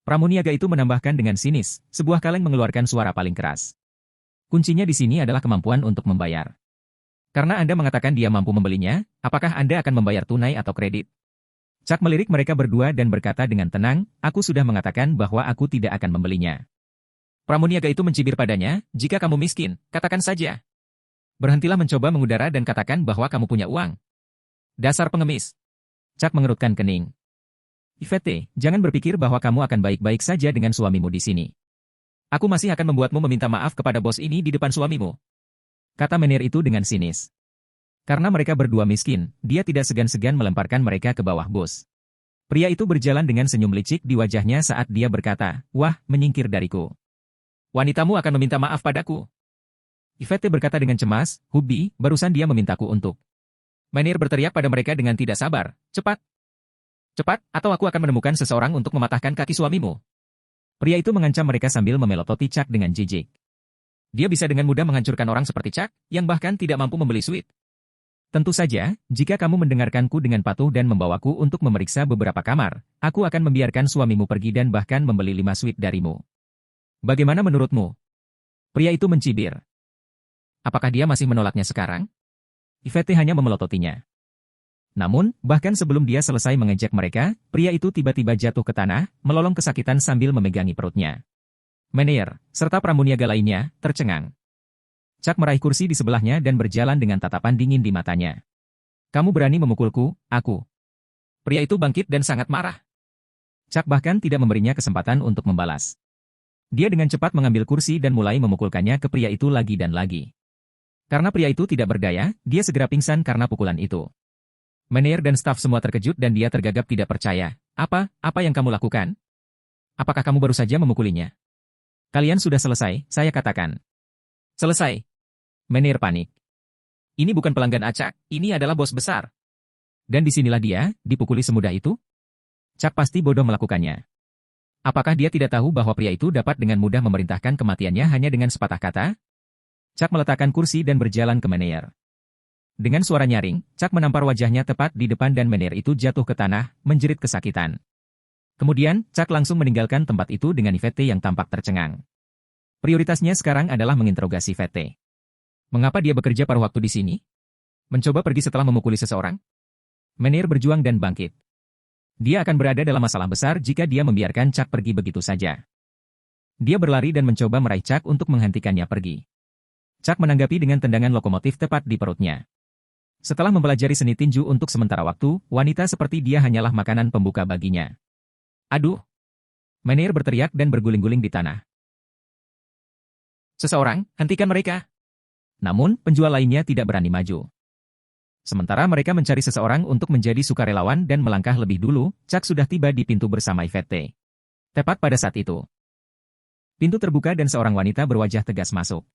Pramuniaga itu menambahkan dengan sinis, sebuah kaleng mengeluarkan suara paling keras. Kuncinya di sini adalah kemampuan untuk membayar. Karena Anda mengatakan dia mampu membelinya, apakah Anda akan membayar tunai atau kredit? Chuck melirik mereka berdua dan berkata dengan tenang, aku sudah mengatakan bahwa aku tidak akan membelinya. Pramuniaga itu mencibir padanya, jika kamu miskin, katakan saja. Berhentilah mencoba mengudara dan katakan bahwa kamu punya uang. Dasar pengemis. Chuck mengerutkan kening. Yvette, jangan berpikir bahwa kamu akan baik-baik saja dengan suamimu di sini. Aku masih akan membuatmu meminta maaf kepada bos ini di depan suamimu. Kata Menir itu dengan sinis. Karena mereka berdua miskin, dia tidak segan-segan melemparkan mereka ke bawah bus. Pria itu berjalan dengan senyum licik di wajahnya saat dia berkata, wah, menyingkir dariku. Wanitamu akan meminta maaf padaku. Yvette berkata dengan cemas, Hubby, barusan dia memintaku untuk. Menir berteriak pada mereka dengan tidak sabar, cepat. Cepat, atau aku akan menemukan seseorang untuk mematahkan kaki suamimu. Pria itu mengancam mereka sambil memelototi Chuck dengan jijik. Dia bisa dengan mudah menghancurkan orang seperti Chuck, yang bahkan tidak mampu membeli suite. Tentu saja, jika kamu mendengarkanku dengan patuh dan membawaku untuk memeriksa beberapa kamar, aku akan membiarkan suamimu pergi dan bahkan membeli 5 suite darimu. Bagaimana menurutmu? Pria itu mencibir. Apakah dia masih menolaknya sekarang? Yvette hanya memelototinya. Namun, bahkan sebelum dia selesai mengejek mereka, pria itu tiba-tiba jatuh ke tanah, melolong kesakitan sambil memegangi perutnya. Menir, serta pramuniaga lainnya, tercengang. Chuck meraih kursi di sebelahnya dan berjalan dengan tatapan dingin di matanya. Kamu berani memukulku, aku. Pria itu bangkit dan sangat marah. Chuck bahkan tidak memberinya kesempatan untuk membalas. Dia dengan cepat mengambil kursi dan mulai memukulkannya ke pria itu lagi dan lagi. Karena pria itu tidak berdaya, dia segera pingsan karena pukulan itu. Meneer dan staf semua terkejut dan dia tergagap tidak percaya. Apa yang kamu lakukan? Apakah kamu baru saja memukulinya? Kalian sudah selesai, saya katakan. Selesai. Meneer panik. Ini bukan pelanggan acak, ini adalah bos besar. Dan disinilah dia, dipukuli semudah itu? Chuck pasti bodoh melakukannya. Apakah dia tidak tahu bahwa pria itu dapat dengan mudah memerintahkan kematiannya hanya dengan sepatah kata? Chuck meletakkan kursi dan berjalan ke Meneer. Dengan suara nyaring, Chuck menampar wajahnya tepat di depan dan Meneer itu jatuh ke tanah, menjerit kesakitan. Kemudian, Chuck langsung meninggalkan tempat itu dengan Yvette yang tampak tercengang. Prioritasnya sekarang adalah menginterogasi Yvette. Mengapa dia bekerja paruh waktu di sini? Mencoba pergi setelah memukuli seseorang? Meneer berjuang dan bangkit. Dia akan berada dalam masalah besar jika dia membiarkan Chuck pergi begitu saja. Dia berlari dan mencoba meraih Chuck untuk menghentikannya pergi. Chuck menanggapi dengan tendangan lokomotif tepat di perutnya. Setelah mempelajari seni tinju untuk sementara waktu, wanita seperti dia hanyalah makanan pembuka baginya. Aduh! Meneer berteriak dan berguling-guling di tanah. Seseorang, hentikan mereka! Namun, penjual lainnya tidak berani maju. Sementara mereka mencari seseorang untuk menjadi sukarelawan dan melangkah lebih dulu, Chuck sudah tiba di pintu bersama Yvette. Tepat pada saat itu, pintu terbuka dan seorang wanita berwajah tegas masuk.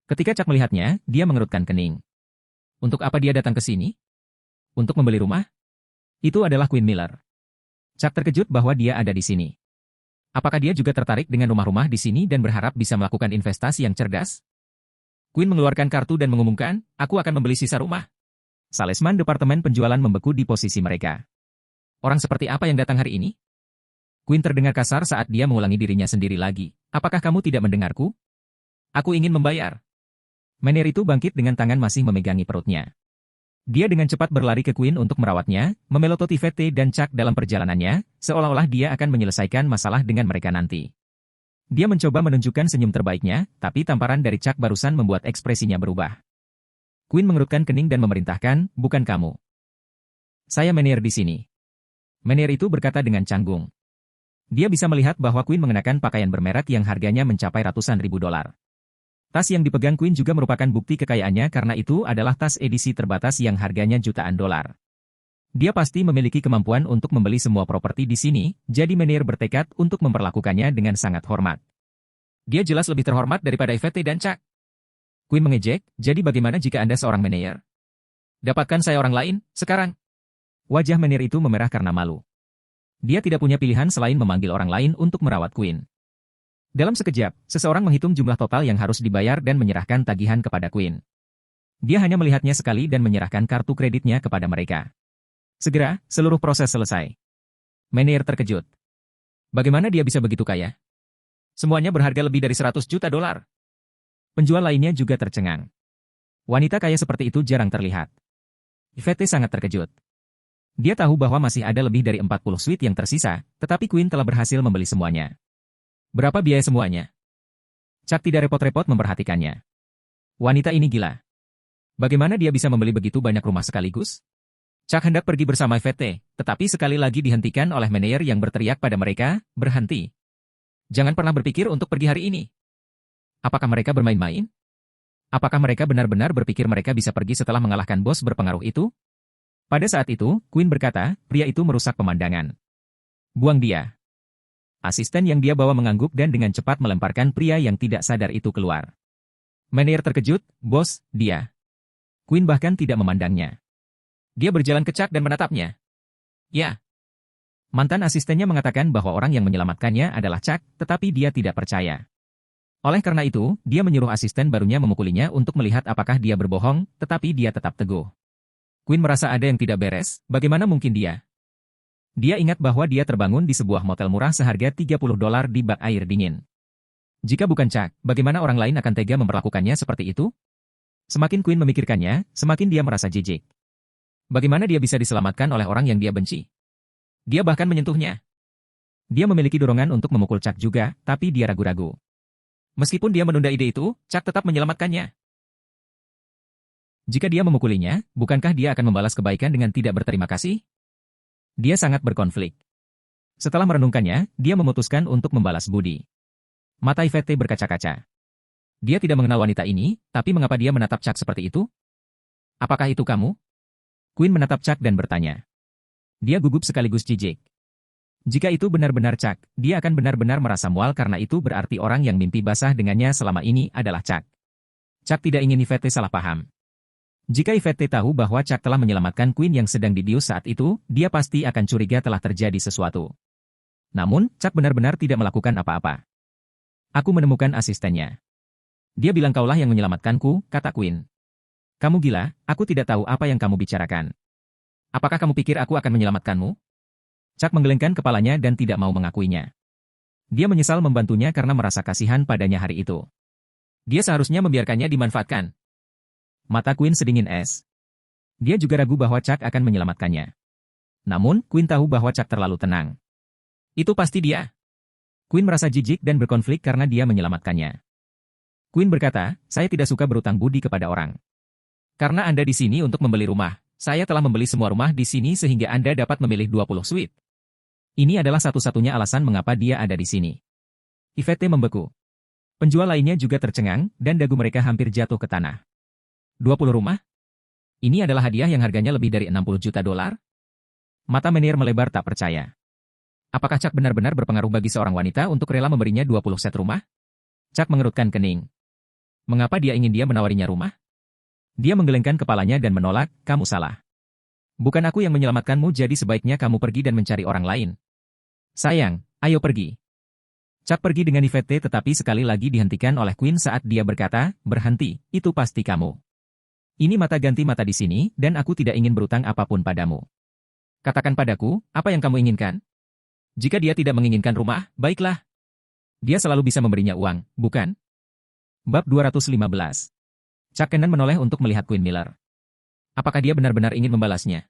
Ketika Chuck melihatnya, dia mengerutkan kening. Untuk apa dia datang ke sini? Untuk membeli rumah? Itu adalah Queen Miller. Chuck terkejut bahwa dia ada di sini. Apakah dia juga tertarik dengan rumah-rumah di sini dan berharap bisa melakukan investasi yang cerdas? Queen mengeluarkan kartu dan mengumumkan, aku akan membeli sisa rumah. Salesman departemen penjualan membeku di posisi mereka. Orang seperti apa yang datang hari ini? Queen terdengar kasar saat dia mengulangi dirinya sendiri lagi. Apakah kamu tidak mendengarku? Aku ingin membayar. Meneer itu bangkit dengan tangan masih memegangi perutnya. Dia dengan cepat berlari ke Queen untuk merawatnya, memelototi Yvette dan Chuck dalam perjalanannya, seolah-olah dia akan menyelesaikan masalah dengan mereka nanti. Dia mencoba menunjukkan senyum terbaiknya, tapi tamparan dari Chuck barusan membuat ekspresinya berubah. Queen mengerutkan kening dan memerintahkan, bukan kamu. Saya Meneer di sini. Meneer itu berkata dengan canggung. Dia bisa melihat bahwa Queen mengenakan pakaian bermerek yang harganya mencapai ratusan ribu dolar. Tas yang dipegang Queen juga merupakan bukti kekayaannya karena itu adalah tas edisi terbatas yang harganya jutaan dolar. Dia pasti memiliki kemampuan untuk membeli semua properti di sini, jadi Meneer bertekad untuk memperlakukannya dengan sangat hormat. Dia jelas lebih terhormat daripada Yvette dan Chuck. Queen mengejek, jadi bagaimana jika Anda seorang Meneer? Dapatkan saya orang lain, sekarang. Wajah Meneer itu memerah karena malu. Dia tidak punya pilihan selain memanggil orang lain untuk merawat Queen. Dalam sekejap, seseorang menghitung jumlah total yang harus dibayar dan menyerahkan tagihan kepada Queen. Dia hanya melihatnya sekali dan menyerahkan kartu kreditnya kepada mereka. Segera, seluruh proses selesai. Meneer terkejut. Bagaimana dia bisa begitu kaya? Semuanya berharga lebih dari 100 juta dolar. Penjual lainnya juga tercengang. Wanita kaya seperti itu jarang terlihat. Yvette sangat terkejut. Dia tahu bahwa masih ada lebih dari 40 suite yang tersisa, tetapi Queen telah berhasil membeli semuanya. Berapa biaya semuanya? Chuck tidak repot-repot memperhatikannya. Wanita ini gila. Bagaimana dia bisa membeli begitu banyak rumah sekaligus? Chuck hendak pergi bersama Yvette, tetapi sekali lagi dihentikan oleh Meneer yang berteriak pada mereka, berhenti. Jangan pernah berpikir untuk pergi hari ini. Apakah mereka bermain-main? Apakah mereka benar-benar berpikir mereka bisa pergi setelah mengalahkan bos berpengaruh itu? Pada saat itu, Queen berkata, pria itu merusak pemandangan. Buang dia. Asisten yang dia bawa mengangguk dan dengan cepat melemparkan pria yang tidak sadar itu keluar. Meneer terkejut, bos, dia. Queen bahkan tidak memandangnya. Dia berjalan ke Chuck dan menatapnya. Ya. Mantan asistennya mengatakan bahwa orang yang menyelamatkannya adalah Chuck, tetapi dia tidak percaya. Oleh karena itu, dia menyuruh asisten barunya memukulinya untuk melihat apakah dia berbohong, tetapi dia tetap teguh. Queen merasa ada yang tidak beres, bagaimana mungkin dia? Dia ingat bahwa dia terbangun di sebuah motel murah seharga 30 dolar di bak air dingin. Jika bukan Chuck, bagaimana orang lain akan tega memperlakukannya seperti itu? Semakin Queen memikirkannya, semakin dia merasa jijik. Bagaimana dia bisa diselamatkan oleh orang yang dia benci? Dia bahkan menyentuhnya. Dia memiliki dorongan untuk memukul Chuck juga, tapi dia ragu-ragu. Meskipun dia menunda ide itu, Chuck tetap menyelamatkannya. Jika dia memukulinya, bukankah dia akan membalas kebaikan dengan tidak berterima kasih? Dia sangat berkonflik. Setelah merenungkannya, dia memutuskan untuk membalas budi. Mata Yvette berkaca-kaca. Dia tidak mengenal wanita ini, tapi mengapa dia menatap Chuck seperti itu? Apakah itu kamu? Queen menatap Chuck dan bertanya. Dia gugup sekaligus jijik. Jika itu benar-benar Chuck, dia akan benar-benar merasa mual karena itu berarti orang yang mimpi basah dengannya selama ini adalah Chuck. Chuck tidak ingin Yvette salah paham. Jika Yvette tahu bahwa Chuck telah menyelamatkan Queen yang sedang dibius saat itu, dia pasti akan curiga telah terjadi sesuatu. Namun, Chuck benar-benar tidak melakukan apa-apa. Aku menemukan asistennya. Dia bilang kaulah yang menyelamatkanku, kata Queen. Kamu gila, aku tidak tahu apa yang kamu bicarakan. Apakah kamu pikir aku akan menyelamatkanmu? Chuck menggelengkan kepalanya dan tidak mau mengakuinya. Dia menyesal membantunya karena merasa kasihan padanya hari itu. Dia seharusnya membiarkannya dimanfaatkan. Mata Queen sedingin es. Dia juga ragu bahwa Chuck akan menyelamatkannya. Namun, Queen tahu bahwa Chuck terlalu tenang. Itu pasti dia. Queen merasa jijik dan berkonflik karena dia menyelamatkannya. Queen berkata, saya tidak suka berutang budi kepada orang. Karena Anda di sini untuk membeli rumah, saya telah membeli semua rumah di sini sehingga Anda dapat memilih 20 suite. Ini adalah satu-satunya alasan mengapa dia ada di sini. Yvette membeku. Penjual lainnya juga tercengang, dan dagu mereka hampir jatuh ke tanah. 20 rumah? Ini adalah hadiah yang harganya lebih dari 60 juta dolar? Mata Menier melebar tak percaya. Apakah Chuck benar-benar berpengaruh bagi seorang wanita untuk rela memberinya 20 set rumah? Chuck mengerutkan kening. Mengapa dia ingin dia menawarinya rumah? Dia menggelengkan kepalanya dan menolak, kamu salah. Bukan aku yang menyelamatkanmu jadi sebaiknya kamu pergi dan mencari orang lain. Sayang, ayo pergi. Chuck pergi dengan Yvette tetapi sekali lagi dihentikan oleh Queen saat dia berkata, berhenti, itu pasti kamu. Ini mata ganti mata di sini dan aku tidak ingin berutang apapun padamu. Katakan padaku, apa yang kamu inginkan? Jika dia tidak menginginkan rumah, baiklah. Dia selalu bisa memberinya uang, bukan? Bab 215. Chuck Cannon menoleh untuk melihat Queen Miller. Apakah dia benar-benar ingin membalasnya?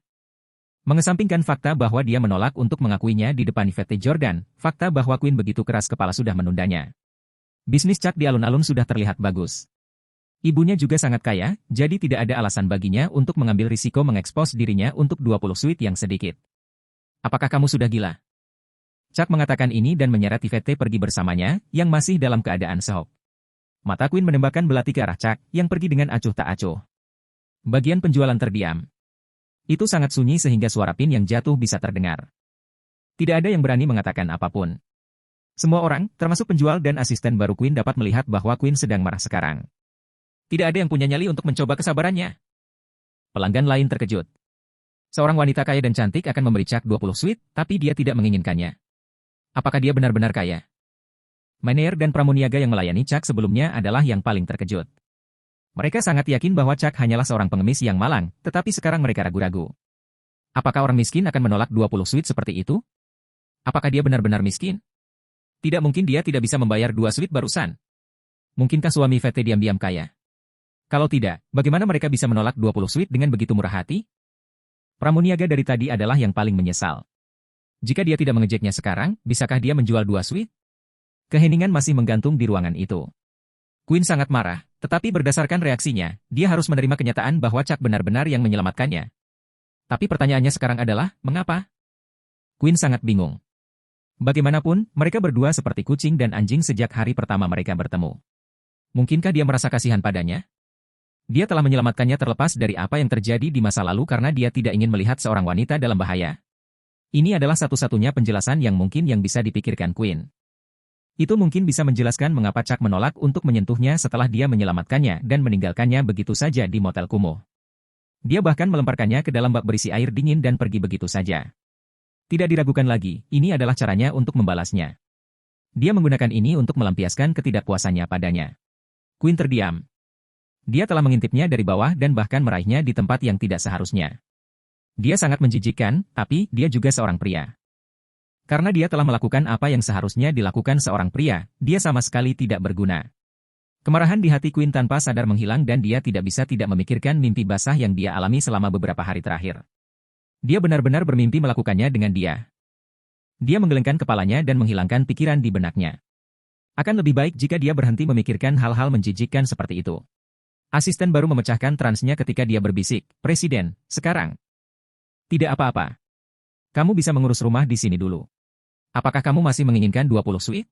Mengesampingkan fakta bahwa dia menolak untuk mengakuinya di depan Yvette Jordan, fakta bahwa Queen begitu keras kepala sudah menundanya. Bisnis Chuck di alun-alun sudah terlihat bagus. Ibunya juga sangat kaya, jadi tidak ada alasan baginya untuk mengambil risiko mengekspos dirinya untuk 20 suite yang sedikit. Apakah kamu sudah gila? Chuck mengatakan ini dan menyeret Yvette pergi bersamanya, yang masih dalam keadaan sehok. Mata Queen menembakkan belati ke arah Chuck, yang pergi dengan acuh tak acuh. Bagian penjualan terdiam. Itu sangat sunyi sehingga suara pin yang jatuh bisa terdengar. Tidak ada yang berani mengatakan apapun. Semua orang, termasuk penjual dan asisten baru Queen dapat melihat bahwa Queen sedang marah sekarang. Tidak ada yang punya nyali untuk mencoba kesabarannya. Pelanggan lain terkejut. Seorang wanita kaya dan cantik akan memberi Chuck 20 suite, tapi dia tidak menginginkannya. Apakah dia benar-benar kaya? Menier dan pramuniaga yang melayani Chuck sebelumnya adalah yang paling terkejut. Mereka sangat yakin bahwa Chuck hanyalah seorang pengemis yang malang, tetapi sekarang mereka ragu-ragu. Apakah orang miskin akan menolak 20 suite seperti itu? Apakah dia benar-benar miskin? Tidak mungkin dia tidak bisa membayar 2 suite barusan. Mungkinkah suami Yvette diam-diam kaya? Kalau tidak, bagaimana mereka bisa menolak 20 suite dengan begitu murah hati? Pramuniaga dari tadi adalah yang paling menyesal. Jika dia tidak mengejeknya sekarang, bisakah dia menjual 2 suite? Keheningan masih menggantung di ruangan itu. Queen sangat marah, tetapi berdasarkan reaksinya, dia harus menerima kenyataan bahwa Chuck benar-benar yang menyelamatkannya. Tapi pertanyaannya sekarang adalah, mengapa? Queen sangat bingung. Bagaimanapun, mereka berdua seperti kucing dan anjing sejak hari pertama mereka bertemu. Mungkinkah dia merasa kasihan padanya? Dia telah menyelamatkannya terlepas dari apa yang terjadi di masa lalu karena dia tidak ingin melihat seorang wanita dalam bahaya. Ini adalah satu-satunya penjelasan yang mungkin yang bisa dipikirkan Queen. Itu mungkin bisa menjelaskan mengapa Chuck menolak untuk menyentuhnya setelah dia menyelamatkannya dan meninggalkannya begitu saja di motel kumuh. Dia bahkan melemparkannya ke dalam bak berisi air dingin dan pergi begitu saja. Tidak diragukan lagi, ini adalah caranya untuk membalasnya. Dia menggunakan ini untuk melampiaskan ketidakpuasannya padanya. Queen terdiam. Dia telah mengintipnya dari bawah dan bahkan meraihnya di tempat yang tidak seharusnya. Dia sangat menjijikkan, tapi dia juga seorang pria. Karena dia telah melakukan apa yang seharusnya dilakukan seorang pria, dia sama sekali tidak berguna. Kemarahan di hati Queen tanpa sadar menghilang dan dia tidak bisa tidak memikirkan mimpi basah yang dia alami selama beberapa hari terakhir. Dia benar-benar bermimpi melakukannya dengan dia. Dia menggelengkan kepalanya dan menghilangkan pikiran di benaknya. Akan lebih baik jika dia berhenti memikirkan hal-hal menjijikkan seperti itu. Asisten baru memecahkan transnya ketika dia berbisik, Presiden, sekarang. Tidak apa-apa. Kamu bisa mengurus rumah di sini dulu. Apakah kamu masih menginginkan 20 suite?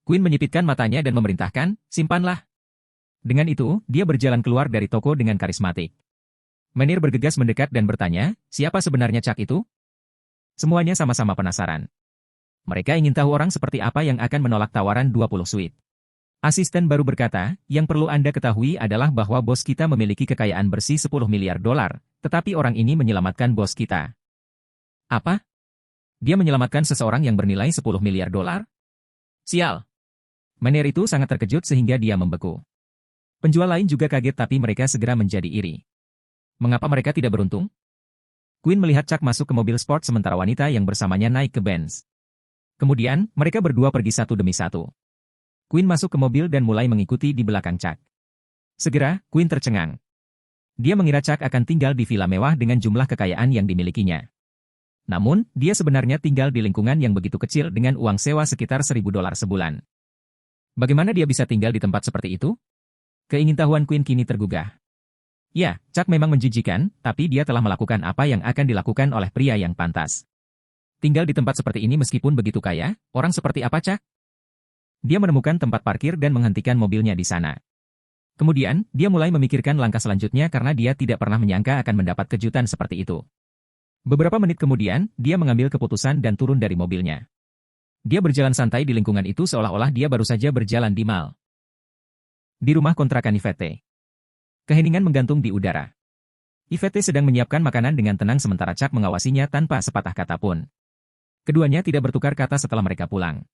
Queen menyipitkan matanya dan memerintahkan, simpanlah. Dengan itu, dia berjalan keluar dari toko dengan karismatik. Menir bergegas mendekat dan bertanya, siapa sebenarnya Chuck itu? Semuanya sama-sama penasaran. Mereka ingin tahu orang seperti apa yang akan menolak tawaran 20 suite. Asisten baru berkata, yang perlu Anda ketahui adalah bahwa bos kita memiliki kekayaan bersih 10 miliar dolar, tetapi orang ini menyelamatkan bos kita. Apa? Dia menyelamatkan seseorang yang bernilai 10 miliar dolar? Sial. Menir itu sangat terkejut sehingga dia membeku. Penjual lain juga kaget tapi mereka segera menjadi iri. Mengapa mereka tidak beruntung? Queen melihat Chuck masuk ke mobil sport sementara wanita yang bersamanya naik ke Benz. Kemudian, mereka berdua pergi satu demi satu. Queen masuk ke mobil dan mulai mengikuti di belakang Chuck. Segera, Queen tercengang. Dia mengira Chuck akan tinggal di villa mewah dengan jumlah kekayaan yang dimilikinya. Namun, dia sebenarnya tinggal di lingkungan yang begitu kecil dengan uang sewa sekitar $1.000 sebulan. Bagaimana dia bisa tinggal di tempat seperti itu? Keingintahuan Queen kini tergugah. Ya, Chuck memang menjijikan, tapi dia telah melakukan apa yang akan dilakukan oleh pria yang pantas. Tinggal di tempat seperti ini meskipun begitu kaya, orang seperti apa Chuck? Dia menemukan tempat parkir dan menghentikan mobilnya di sana. Kemudian, dia mulai memikirkan langkah selanjutnya karena dia tidak pernah menyangka akan mendapat kejutan seperti itu. Beberapa menit kemudian, dia mengambil keputusan dan turun dari mobilnya. Dia berjalan santai di lingkungan itu seolah-olah dia baru saja berjalan di mall. Di rumah kontrakan Yvette. Keheningan menggantung di udara. Yvette sedang menyiapkan makanan dengan tenang sementara Chuck mengawasinya tanpa sepatah kata pun. Keduanya tidak bertukar kata setelah mereka pulang.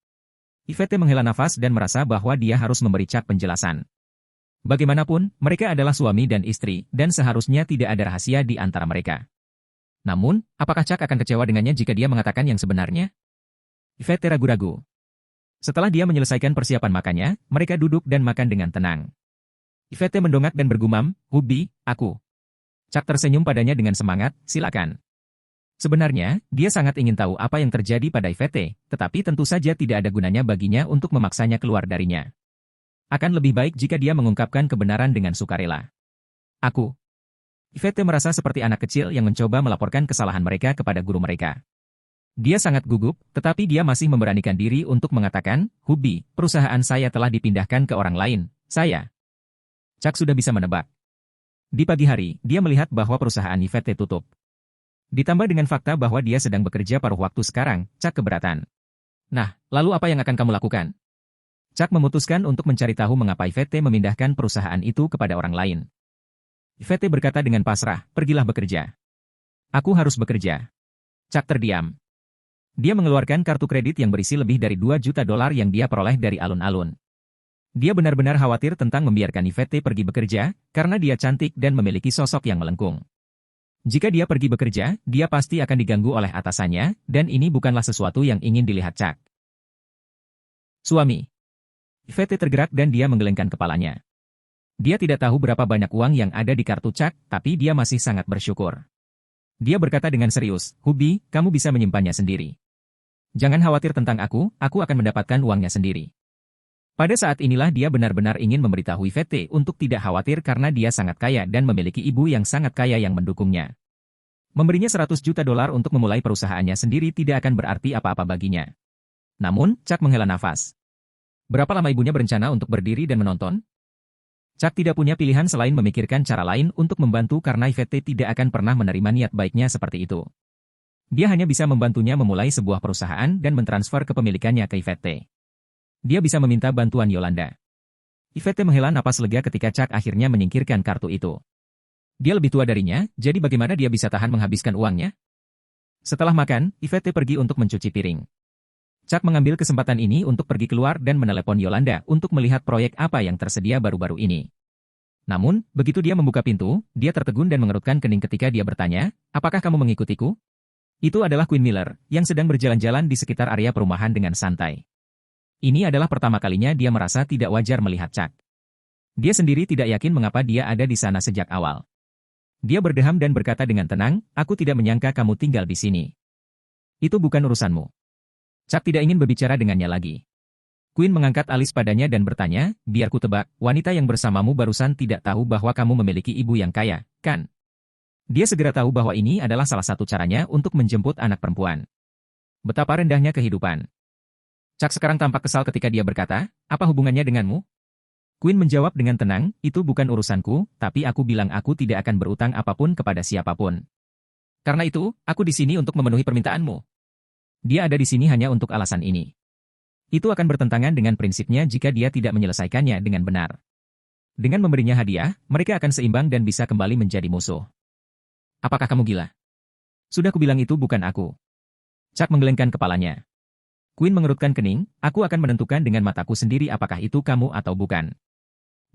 Yvette menghela nafas dan merasa bahwa dia harus memberi Chuck penjelasan. Bagaimanapun, mereka adalah suami dan istri, dan seharusnya tidak ada rahasia di antara mereka. Namun, apakah Chuck akan kecewa dengannya jika dia mengatakan yang sebenarnya? Yvette ragu-ragu. Setelah dia menyelesaikan persiapan makannya, mereka duduk dan makan dengan tenang. Yvette mendongak dan bergumam, "Hubby, aku." Chuck tersenyum padanya dengan semangat, "Silakan." Sebenarnya, dia sangat ingin tahu apa yang terjadi pada Yvette, tetapi tentu saja tidak ada gunanya baginya untuk memaksanya keluar darinya. Akan lebih baik jika dia mengungkapkan kebenaran dengan sukarela. "Aku." Yvette merasa seperti anak kecil yang mencoba melaporkan kesalahan mereka kepada guru mereka. Dia sangat gugup, tetapi dia masih memberanikan diri untuk mengatakan, "Hubby, perusahaan saya telah dipindahkan ke orang lain, saya." Chuck sudah bisa menebak. Di pagi hari, dia melihat bahwa perusahaan Yvette tutup. Ditambah dengan fakta bahwa dia sedang bekerja paruh waktu sekarang, Chuck keberatan. "Nah, lalu apa yang akan kamu lakukan?" Chuck memutuskan untuk mencari tahu mengapa Yvette memindahkan perusahaan itu kepada orang lain. Yvette berkata dengan pasrah, "Pergilah bekerja." "Aku harus bekerja." Chuck terdiam. Dia mengeluarkan kartu kredit yang berisi lebih dari $2 juta yang dia peroleh dari alun-alun. Dia benar-benar khawatir tentang membiarkan Yvette pergi bekerja, karena dia cantik dan memiliki sosok yang melengkung. Jika dia pergi bekerja, dia pasti akan diganggu oleh atasannya, dan ini bukanlah sesuatu yang ingin dilihat Chuck. Suami. Yvette tergerak dan dia menggelengkan kepalanya. Dia tidak tahu berapa banyak uang yang ada di kartu Chuck, tapi dia masih sangat bersyukur. Dia berkata dengan serius, "Hubby, kamu bisa menyimpannya sendiri. Jangan khawatir tentang aku akan mendapatkan uangnya sendiri." Pada saat inilah dia benar-benar ingin memberitahu Yvette untuk tidak khawatir karena dia sangat kaya dan memiliki ibu yang sangat kaya yang mendukungnya. Memberinya $100 juta untuk memulai perusahaannya sendiri tidak akan berarti apa-apa baginya. Namun, Chuck menghela nafas. Berapa lama ibunya berencana untuk berdiri dan menonton? Chuck tidak punya pilihan selain memikirkan cara lain untuk membantu karena Yvette tidak akan pernah menerima niat baiknya seperti itu. Dia hanya bisa membantunya memulai sebuah perusahaan dan mentransfer kepemilikannya ke Yvette. Dia bisa meminta bantuan Yolanda. Yvette menghela napas lega ketika Chuck akhirnya menyingkirkan kartu itu. Dia lebih tua darinya, jadi bagaimana dia bisa tahan menghabiskan uangnya? Setelah makan, Yvette pergi untuk mencuci piring. Chuck mengambil kesempatan ini untuk pergi keluar dan menelepon Yolanda untuk melihat proyek apa yang tersedia baru-baru ini. Namun, begitu dia membuka pintu, dia tertegun dan mengerutkan kening ketika dia bertanya, "Apakah kamu mengikutiku?" Itu adalah Queen Miller, yang sedang berjalan-jalan di sekitar area perumahan dengan santai. Ini adalah pertama kalinya dia merasa tidak wajar melihat Chuck. Dia sendiri tidak yakin mengapa dia ada di sana sejak awal. Dia berdeham dan berkata dengan tenang, "Aku tidak menyangka kamu tinggal di sini. Itu bukan urusanmu." Chuck tidak ingin berbicara dengannya lagi. Queen mengangkat alis padanya dan bertanya, "Biar ku tebak, wanita yang bersamamu barusan tidak tahu bahwa kamu memiliki ibu yang kaya, kan?" Dia segera tahu bahwa ini adalah salah satu caranya untuk menjemput anak perempuan. Betapa rendahnya kehidupan. Chuck sekarang tampak kesal ketika dia berkata, apa hubungannya denganmu? Quinn menjawab dengan tenang, itu bukan urusanku, tapi aku bilang aku tidak akan berutang apapun kepada siapapun. Karena itu, aku di sini untuk memenuhi permintaanmu. Dia ada di sini hanya untuk alasan ini. Itu akan bertentangan dengan prinsipnya jika dia tidak menyelesaikannya dengan benar. Dengan memberinya hadiah, mereka akan seimbang dan bisa kembali menjadi musuh. Apakah kamu gila? Sudah kubilang itu bukan aku. Chuck menggelengkan kepalanya. Quinn mengerutkan kening, aku akan menentukan dengan mataku sendiri apakah itu kamu atau bukan.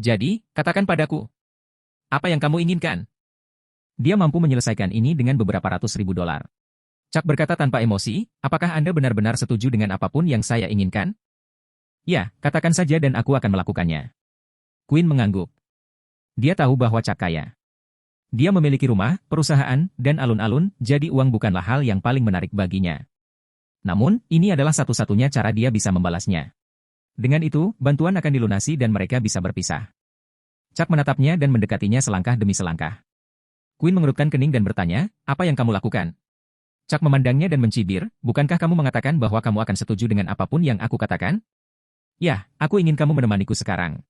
Jadi, katakan padaku. Apa yang kamu inginkan? Dia mampu menyelesaikan ini dengan beberapa ratus ribu dolar. Chuck berkata tanpa emosi, apakah Anda benar-benar setuju dengan apapun yang saya inginkan? Ya, katakan saja dan aku akan melakukannya. Quinn mengangguk. Dia tahu bahwa Chuck kaya. Dia memiliki rumah, perusahaan, dan alun-alun, jadi uang bukanlah hal yang paling menarik baginya. Namun, ini adalah satu-satunya cara dia bisa membalasnya. Dengan itu, bantuan akan dilunasi dan mereka bisa berpisah. Chuck menatapnya dan mendekatinya selangkah demi selangkah. Quinn mengerutkan kening dan bertanya, apa yang kamu lakukan? Chuck memandangnya dan mencibir, bukankah kamu mengatakan bahwa kamu akan setuju dengan apapun yang aku katakan? Ya, aku ingin kamu menemaniku sekarang.